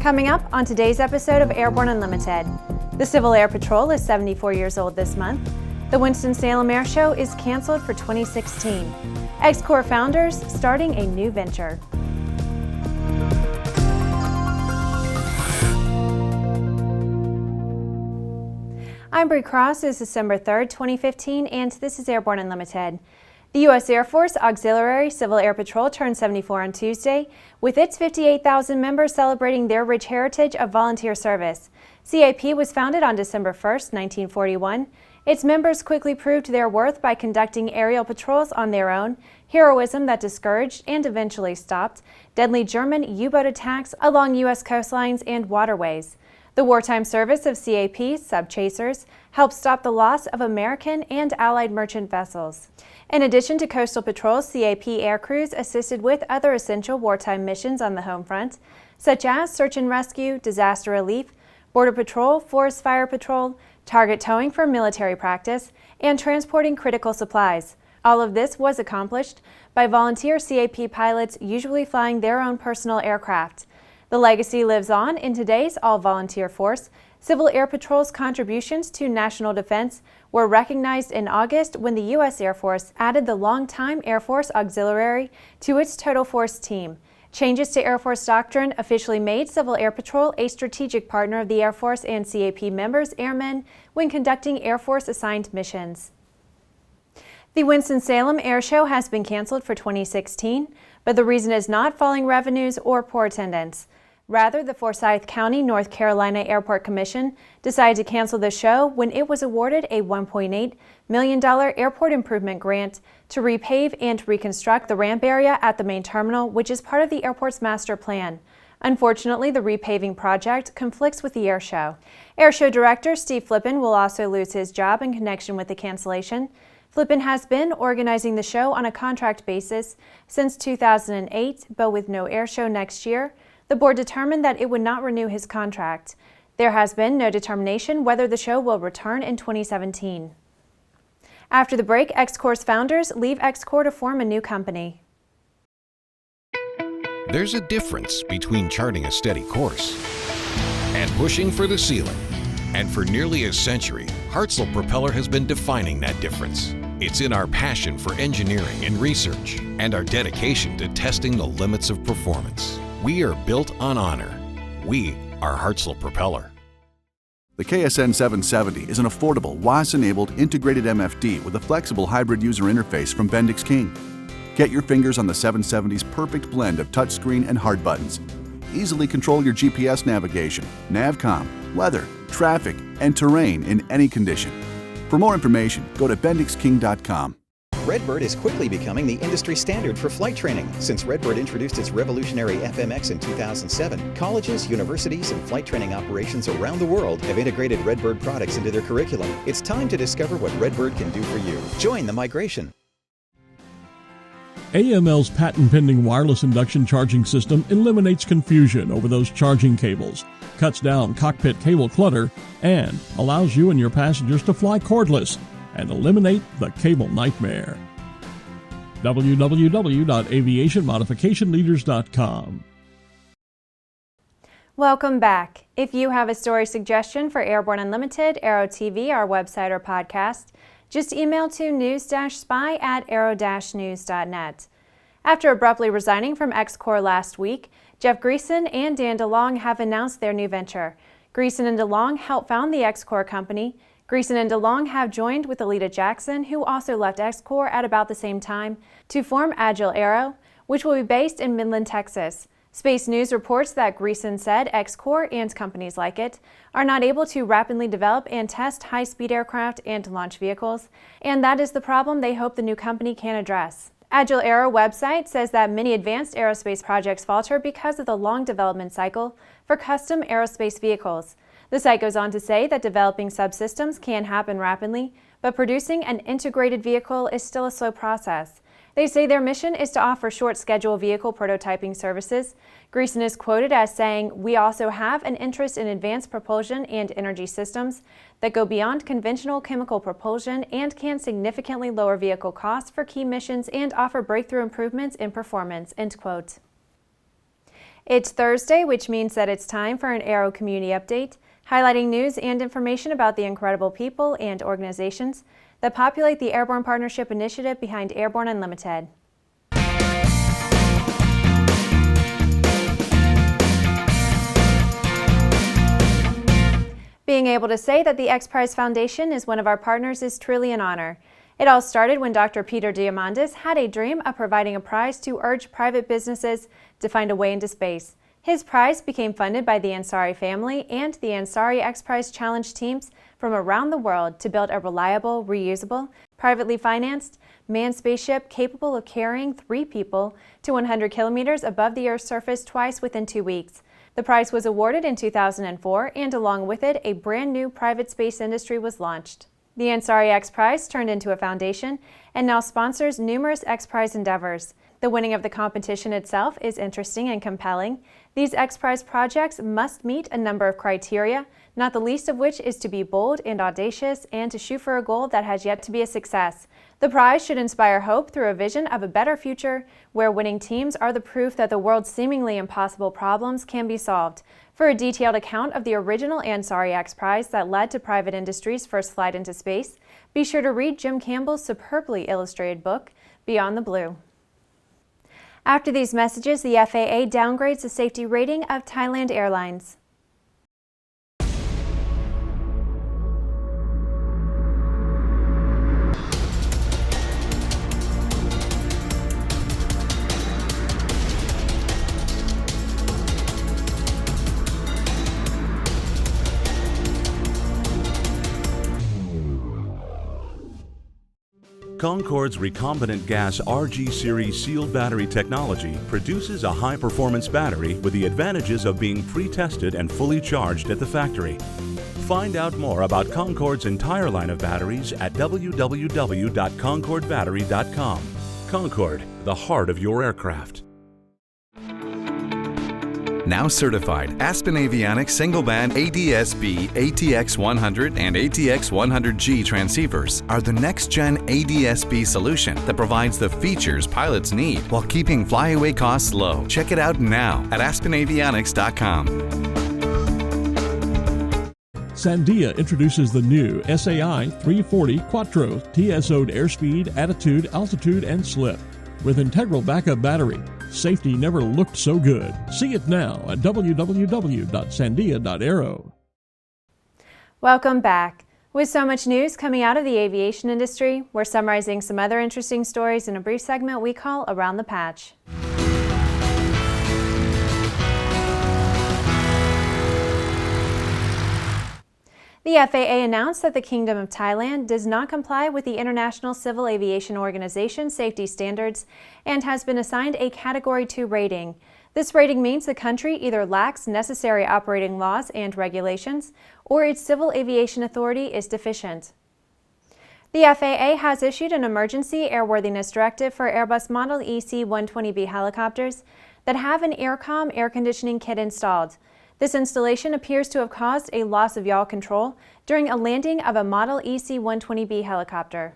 Coming up on today's episode of Airborne Unlimited, the Civil Air Patrol is 74 years old this month. The Winston-Salem Air Show is canceled for 2016. XCOR founders starting a new venture. I'm Bree Cross. It's December 3rd, 2015, and this is Airborne Unlimited. The U.S. Air Force Auxiliary Civil Air Patrol turned 74 on Tuesday, with its 58,000 members celebrating their rich heritage of volunteer service. CAP was founded on December 1st, 1941. Its members quickly proved their worth by conducting aerial patrols on their own, heroism that discouraged and eventually stopped deadly German U-boat attacks along U.S. coastlines and waterways. The wartime service of CAP, sub-chasers, helped stop the loss of American and Allied merchant vessels. In addition to coastal patrols, CAP air crews assisted with other essential wartime missions on the home front, such as search and rescue, disaster relief, border patrol, forest fire patrol, target towing for military practice, and transporting critical supplies. All of this was accomplished by volunteer CAP pilots usually flying their own personal aircraft. The legacy lives on in today's all-volunteer force. Civil Air Patrol's contributions to national defense were recognized in August when the U.S. Air Force added the longtime Air Force Auxiliary to its total force team. Changes to Air Force doctrine officially made Civil Air Patrol a strategic partner of the Air Force and CAP members, airmen, when conducting Air Force-assigned missions. The Winston-Salem Air Show has been canceled for 2016, but the reason is not falling revenues or poor attendance. Rather, the Forsyth County, North Carolina Airport Commission decided to cancel the show when it was awarded a $1.8 million airport improvement grant to repave and reconstruct the ramp area at the main terminal, which is part of the airport's master plan. Unfortunately, the repaving project conflicts with the air show. Air show director Steve Flippin will also lose his job in connection with the cancellation. Flippin has been organizing the show on a contract basis since 2008, but with no air show next year, the board determined that it would not renew his contract. There has been no determination whether the show will return in 2017. After the break, XCOR's founders leave XCOR to form a new company. There's a difference between charting a steady course and pushing for the ceiling. And for nearly a century, Hartzell Propeller has been defining that difference. It's in our passion for engineering and research and our dedication to testing the limits of performance. We are built on honor. We are Hartzell Propeller. The KSN 770 is an affordable, WAS-enabled integrated MFD with a flexible hybrid user interface from Bendix King. Get your fingers on the 770's perfect blend of touchscreen and hard buttons. Easily control your GPS navigation, Navcom, weather, traffic, and terrain in any condition. For more information, go to bendixking.com. Redbird is quickly becoming the industry standard for flight training. Since Redbird introduced its revolutionary FMX in 2007, colleges, universities, and flight training operations around the world have integrated Redbird products into their curriculum. It's time to discover what Redbird can do for you. Join the migration. AML's patent-pending wireless induction charging system eliminates confusion over those charging cables, cuts down cockpit cable clutter, and allows you and your passengers to fly cordless and eliminate the cable nightmare. www.aviationmodificationleaders.com. Welcome back. If you have a story suggestion for Airborne Unlimited, Aero-TV, our website or podcast, just email to news-spy@aero-news.net. After abruptly resigning from XCOR last week, Greason and Dan DeLong have announced their new venture. Greason and DeLong helped found the XCOR Company. Greason and DeLong have joined with Aleta Jackson, who also left XCOR at about the same time, to form Agile Aero, which will be based in Midland, Texas. Space News reports that Greason said XCOR and companies like it are not able to rapidly develop and test high-speed aircraft and launch vehicles, and that is the problem they hope the new company can address. Agile Aero website says that many advanced aerospace projects falter because of the long development cycle for custom aerospace vehicles. The site goes on to say that developing subsystems can happen rapidly, but producing an integrated vehicle is still a slow process. They say their mission is to offer short-schedule vehicle prototyping services. Greason is quoted as saying, "We also have an interest in advanced propulsion and energy systems that go beyond conventional chemical propulsion and can significantly lower vehicle costs for key missions and offer breakthrough improvements in performance." End quote. It's Thursday, which means that it's time for an Aero Community Update, highlighting news and information about the incredible people and organizations that populate the Airborne Partnership Initiative behind Airborne Unlimited. Being able to say that the XPrize Foundation is one of our partners is truly an honor. It all started when Dr. Peter Diamandis had a dream of providing a prize to urge private businesses to find a way into space. His prize became funded by the Ansari family and the Ansari XPrize Challenge teams from around the world to build a reliable, reusable, privately financed, manned spaceship capable of carrying 3 people to 100 kilometers above the Earth's surface twice within 2 weeks. The prize was awarded in 2004, and along with it, a brand new private space industry was launched. The Ansari XPrize turned into a foundation and now sponsors numerous XPrize endeavors. The winning of the competition itself is interesting and compelling. These XPrize projects must meet a number of criteria, not the least of which is to be bold and audacious and to shoot for a goal that has yet to be a success. The prize should inspire hope through a vision of a better future where winning teams are the proof that the world's seemingly impossible problems can be solved. For a detailed account of the original Ansari XPrize that led to private industry's first flight into space, be sure to read Jim Campbell's superbly illustrated book, Beyond the Blue. After these messages, the FAA downgrades the safety rating of Thailand Airlines. Concorde's recombinant gas RG series sealed battery technology produces a high-performance battery with the advantages of being pre-tested and fully charged at the factory. Find out more about Concorde's entire line of batteries at www.concordebattery.com. Concorde, the heart of your aircraft. Now certified, Aspen Avionics single-band ADS-B ATX100 and ATX100G transceivers are the next-gen ADS-B solution that provides the features pilots need while keeping flyaway costs low. Check it out now at aspenavionics.com. Sandia introduces the new SAI 340 Quattro TSO'd airspeed, attitude, altitude, and slip with integral backup battery. Safety never looked so good. See it now at www.sandia.aero. Welcome back. With so much news coming out of the aviation industry, we're summarizing some other interesting stories in a brief segment we call Around the Patch. The FAA announced that the Kingdom of Thailand does not comply with the International Civil Aviation Organization safety standards and has been assigned a Category 2 rating. This rating means the country either lacks necessary operating laws and regulations or its civil aviation authority is deficient. The FAA has issued an emergency airworthiness directive for Airbus Model EC-120B helicopters that have an AirCom air conditioning kit installed. This installation appears to have caused a loss of yaw control during a landing of a Model EC-120B helicopter.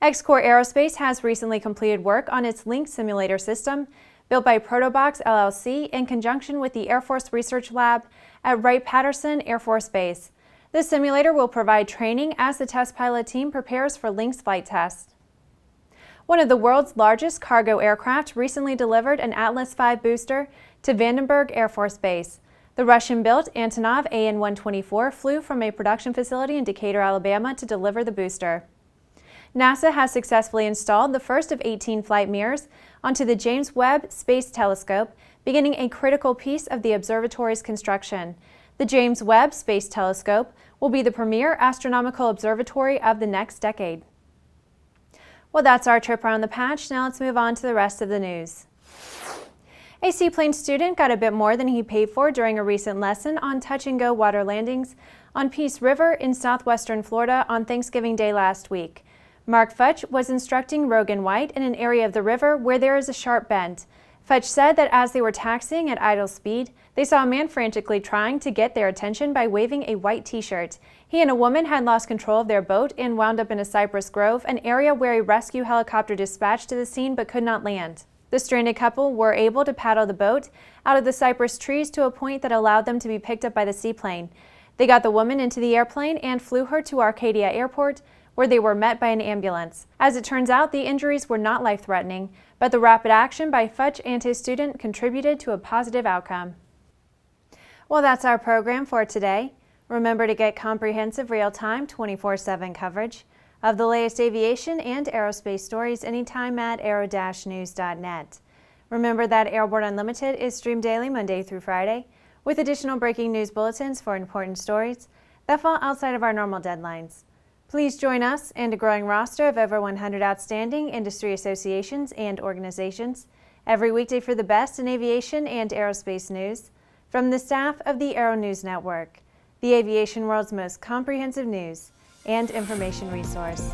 XCOR Aerospace has recently completed work on its Lynx simulator system, built by Protobox LLC in conjunction with the Air Force Research Lab at Wright-Patterson Air Force Base. This simulator will provide training as the test pilot team prepares for Lynx flight tests. One of the world's largest cargo aircraft recently delivered an Atlas V booster to Vandenberg Air Force Base. The Russian-built Antonov AN-124 flew from a production facility in Decatur, Alabama to deliver the booster. NASA has successfully installed the first of 18 flight mirrors onto the James Webb Space Telescope, beginning a critical piece of the observatory's construction. The James Webb Space Telescope will be the premier astronomical observatory of the next decade. Well, that's our trip around the patch. Now let's move on to the rest of the news. A Seaplane student got a bit more than he paid for during a recent lesson on touch-and-go water landings on Peace River in southwestern Florida on Thanksgiving Day last week. Mark Futch was instructing Rogan White in an area of the river where there is a sharp bend. Futch said that as they were taxiing at idle speed, they saw a man frantically trying to get their attention by waving a white t-shirt. He and a woman had lost control of their boat and wound up in a cypress grove, an area where a rescue helicopter dispatched to the scene but could not land. The stranded couple were able to paddle the boat out of the cypress trees to a point that allowed them to be picked up by the seaplane. They got the woman into the airplane and flew her to Arcadia Airport, where they were met by an ambulance. As it turns out, the injuries were not life-threatening, but the rapid action by Futch and his student contributed to a positive outcome. Well, that's our program for today. Remember to get comprehensive, real-time, 24/7 coverage of the latest aviation and aerospace stories anytime at aero-news.net. Remember that Airborne Unlimited is streamed daily Monday through Friday, with additional breaking news bulletins for important stories that fall outside of our normal deadlines. Please join us and a growing roster of over 100 outstanding industry associations and organizations every weekday for the best in aviation and aerospace news from the staff of the Aero-News Network, the aviation world's most comprehensive news and information resource.